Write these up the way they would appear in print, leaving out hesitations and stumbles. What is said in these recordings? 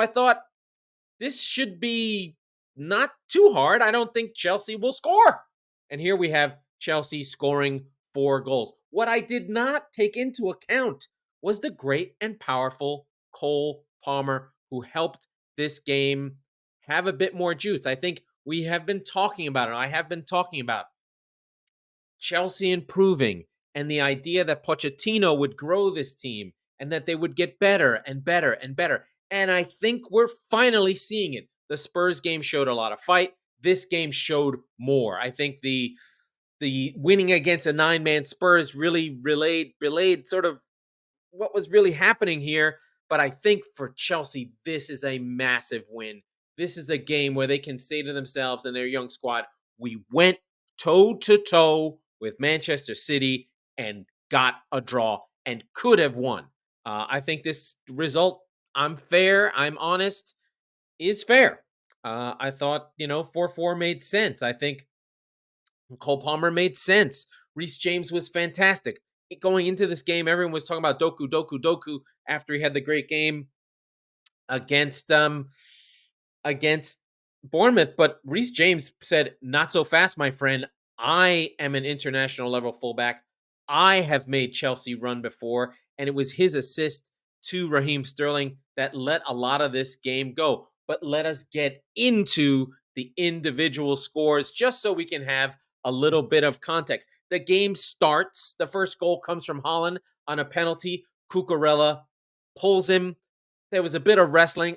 I thought this should be not too hard. I don't think Chelsea will score. And here we have Chelsea scoring 4 goals. What I did not take into account was the great and powerful Cole Palmer, who helped this game have a bit more juice. I think we have been talking about it. I have been talking about Chelsea improving and the idea that Pochettino would grow this team and that they would get better and better and better. And I think we're finally seeing it. The Spurs game showed a lot of fight. This game showed more. I think the winning against a 9-man Spurs really relayed sort of what was really happening here. But I think for Chelsea, this is a massive win. This is a game where they can say to themselves and their young squad, we went toe to toe with Manchester City and got a draw and could have won. I think this result, I'm fair, I'm honest, is fair. I thought, 4-4 made sense. I think Cole Palmer made sense. Reece James was fantastic. Going into this game, everyone was talking about Doku after he had the great game against Bournemouth, but Reece James said, "Not so fast, my friend. I am an international level fullback. I have made Chelsea run before," and it was his assist to Raheem Sterling that let a lot of this game go. But let us get into the individual scores just so we can have a little bit of context. The game starts. The first goal comes from Haaland on a penalty. Cucurella pulls him. There was a bit of wrestling.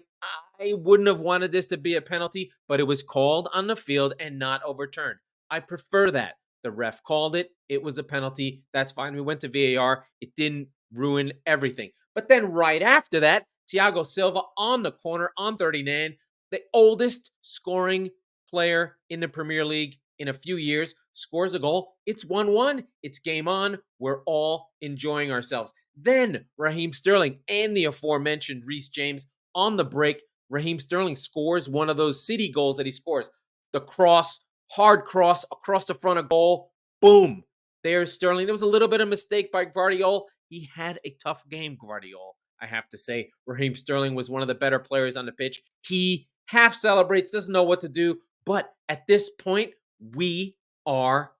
I wouldn't have wanted this to be a penalty, but it was called on the field and not overturned. I prefer that. The ref called it. It was a penalty. That's fine. We went to VAR. It didn't ruin everything. But then right after that, Thiago Silva on the corner on 39, the oldest scoring player in the Premier League in a few years, scores a goal. It's 1-1. It's game on. We're all enjoying ourselves. Then Raheem Sterling and the aforementioned Reece James on the break. Raheem Sterling scores one of those City goals that he scores. The cross, hard cross across the front of goal. Boom. There's Sterling. There was a little bit of mistake by Gvardiol. He had a tough game, Gvardiol. I have to say, Raheem Sterling was one of the better players on the pitch. He half celebrates, doesn't know what to do. But at this point, we are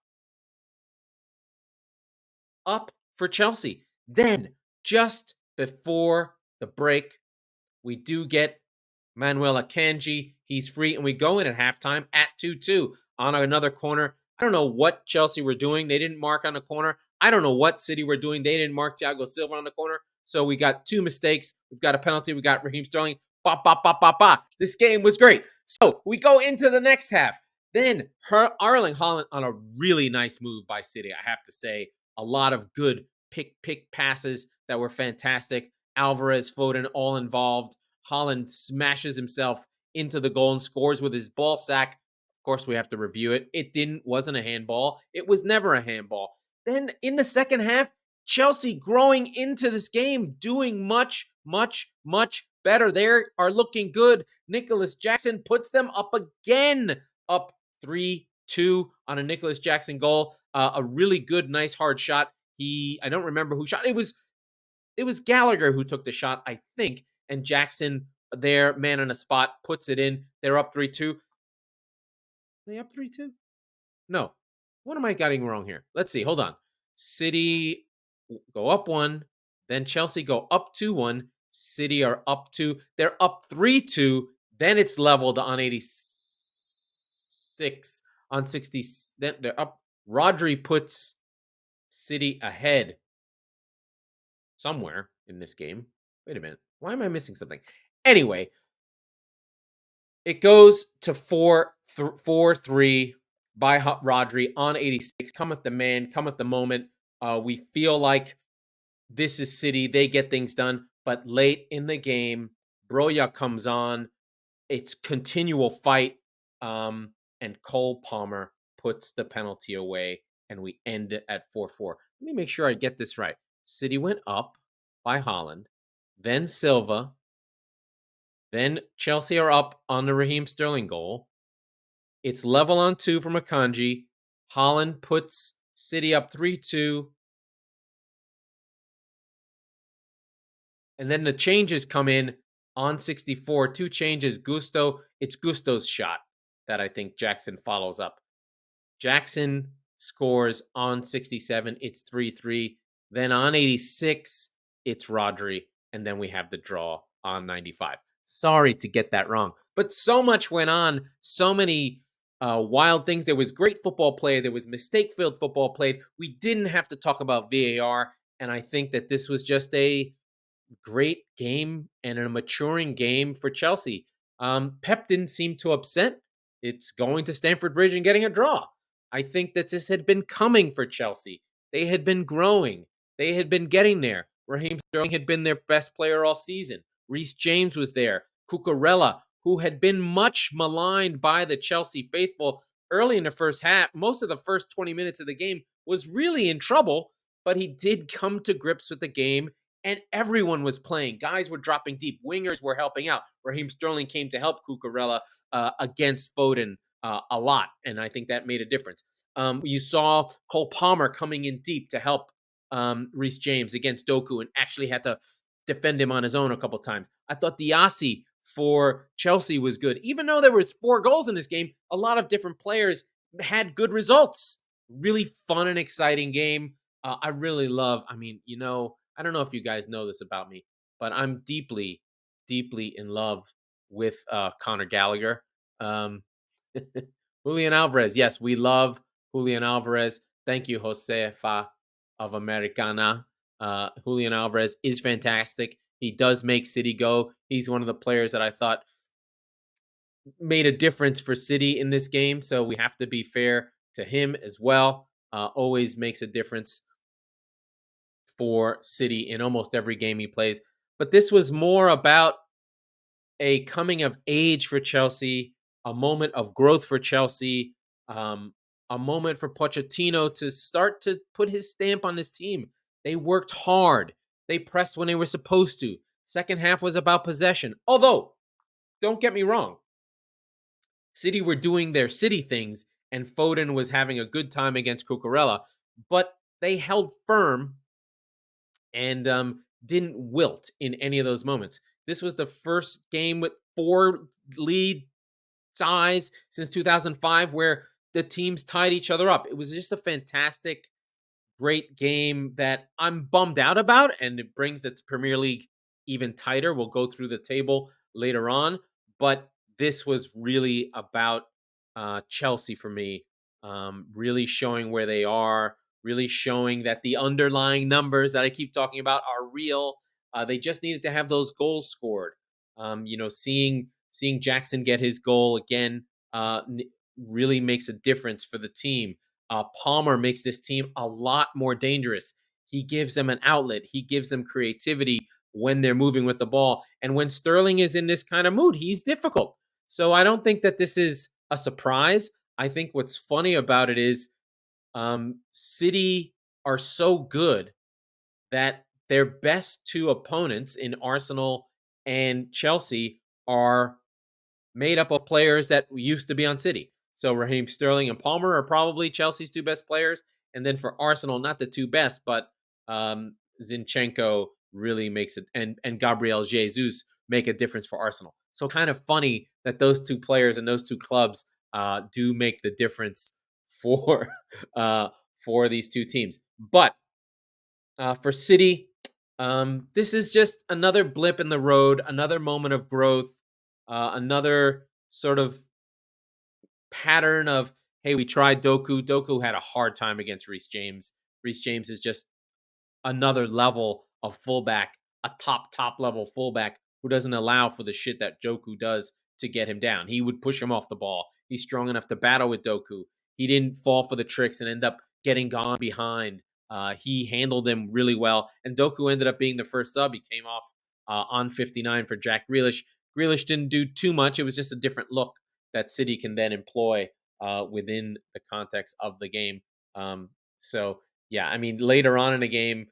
up for Chelsea. Then, just before the break, we do get Manuel Akanji. He's free, and we go in at halftime at 2-2 on another corner. I don't know what Chelsea were doing. They didn't mark on the corner. I don't know what City were doing. They didn't mark Thiago Silva on the corner. So we got 2 mistakes. We've got a penalty. We got Raheem Sterling. Ba, ba, ba, ba, ba. This game was great. So we go into the next half. Then Erling Haaland on a really nice move by City, I have to say. A lot of good pick passes that were fantastic. Alvarez, Foden, all involved. Haaland smashes himself into the goal and scores with his ball sack. Of course, we have to review it. Wasn't a handball. It was never a handball. Then in the second half, Chelsea growing into this game, doing much, much, much better. They are looking good. Nicholas Jackson puts them up again, up 3-2 on a Nicholas Jackson goal. A really good, nice, hard shot. I don't remember who shot. It was Gallagher who took the shot, I think. And Jackson, their man on a spot, puts it in. They're up 3-2. Are they up 3-2? No. What am I getting wrong here? Let's see. Hold on. City go up 1. Then Chelsea go up 2-1. City are up 2. They're up 3-2. Then it's leveled on 86. On 60. Then they're up. Rodri puts City ahead somewhere in this game. Wait a minute. Why am I missing something? Anyway, it goes to 4-3 by Rodri on 86. Cometh the man, cometh the moment. We feel like this is City. They get things done. But late in the game, Broja comes on. It's continual fight. And Cole Palmer puts the penalty away. And we end it at 4-4. Let me make sure I get this right. City went up by Haaland. Then Silva. Then Chelsea are up on the Raheem Sterling goal. It's level on 2 from Akanji. Haaland puts City up 3-2. And then the changes come in. On 64, two changes. It's Gusto's shot that I think Jackson follows up. Jackson scores on 67. It's 3-3. Then on 86, it's Rodri. And then we have the draw on 95. Sorry to get that wrong. But so much went on. So many wild things. There was great football play. There was mistake-filled football played. We didn't have to talk about VAR. And I think that this was just a great game and a maturing game for Chelsea. Pep didn't seem too upset. It's going to Stamford Bridge and getting a draw. I think that this had been coming for Chelsea. They had been growing. They had been getting there. Raheem Sterling had been their best player all season. Reece James was there. Cucurella, who had been much maligned by the Chelsea faithful early in the first half, most of the first 20 minutes of the game, was really in trouble, but he did come to grips with the game and everyone was playing. Guys were dropping deep. Wingers were helping out. Raheem Sterling came to help Cucurella against Foden a lot, and I think that made a difference. You saw Cole Palmer coming in deep to help Reece James against Doku and actually had to defend him on his own a couple times. I thought Diassi for Chelsea was good. Even though there was 4 goals in this game, a lot of different players had good results. Really fun and exciting game. I really love, I don't know if you guys know this about me, but I'm deeply, deeply in love with Conor Gallagher. Um, Julian Alvarez. Yes, we love Julian Alvarez. Thank you, Josefa of Americana. Julian Alvarez is fantastic. He does make City go. He's one of the players that I thought made a difference for City in this game. So we have to be fair to him as well. Always makes a difference for City in almost every game he plays. But this was more about a coming of age for Chelsea, a moment of growth for Chelsea, a moment for Pochettino to start to put his stamp on this team. They worked hard. They pressed when they were supposed to. Second half was about possession. Although, don't get me wrong, City were doing their City things, and Foden was having a good time against Cucurella, but they held firm and didn't wilt in any of those moments. This was the first game with 4 lead ties since 2005 where the teams tied each other up. It was just a fantastic, great game that I'm bummed out about, and it brings the Premier League even tighter. We'll go through the table later on, but this was really about Chelsea for me, really showing where they are, really showing that the underlying numbers that I keep talking about are real. They just needed to have those goals scored. Seeing Jackson get his goal again really makes a difference for the team. Palmer makes this team a lot more dangerous. He gives them an outlet. He gives them creativity when they're moving with the ball. And when Sterling is in this kind of mood, he's difficult. So I don't think that this is a surprise. I think what's funny about it is City are so good that their best 2 opponents in Arsenal and Chelsea are made up of players that used to be on City. So Raheem Sterling and Palmer are probably Chelsea's 2 best players. And then for Arsenal, not the 2 best, but Zinchenko really makes it, and Gabriel Jesus make a difference for Arsenal. So kind of funny that those 2 players and those 2 clubs do make the difference for for these 2 teams. But for City, this is just another blip in the road, another moment of growth, another sort of pattern of, hey, we tried Doku. Doku had a hard time against Reece James. Reece James is just another level of fullback, a top level fullback who doesn't allow for the shit that Doku does to get him down. He would push him off the ball. He's strong enough to battle with Doku. He didn't fall for the tricks and end up getting gone behind. He handled him really well. And Doku ended up being the first sub. He came off on 59 for Jack Grealish. Grealish didn't do too much. It was just a different look that City can then employ within the context of the game. So, yeah, I mean, later on in the game,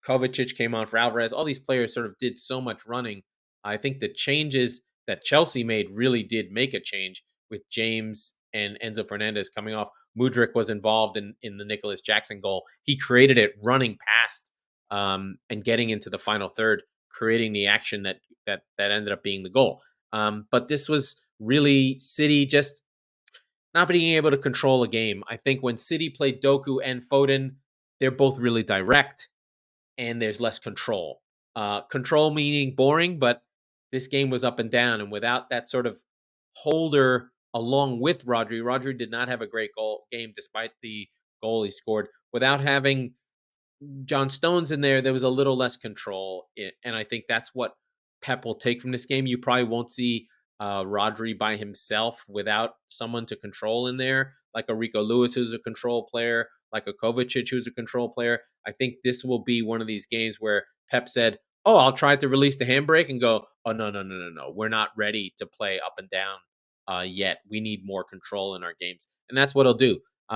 Kovacic came on for Alvarez. All these players sort of did so much running. I think the changes that Chelsea made really did make a change with James and Enzo Fernandez coming off. Mudryk was involved in the Nicholas Jackson goal. He created it running past and getting into the final third, creating the action that that ended up being the goal. But this was really City just not being able to control a game. I think when City played Doku and Foden, they're both really direct and there's less control. Control meaning boring, but this game was up and down. And without that sort of holder along with Rodri did not have a great game despite the goal he scored. Without having John Stones in there, there was a little less control, and I think that's what Pep will take from this game. You probably won't see Rodri by himself without someone to control in there, like a Rico Lewis, who's a control player, like a Kovacic, who's a control player. I think this will be one of these games where Pep said, "Oh, I'll try to release the handbrake," and go, "Oh no, no, no, no, no, we're not ready to play up and down yet. We need more control in our games," and that's what he'll do.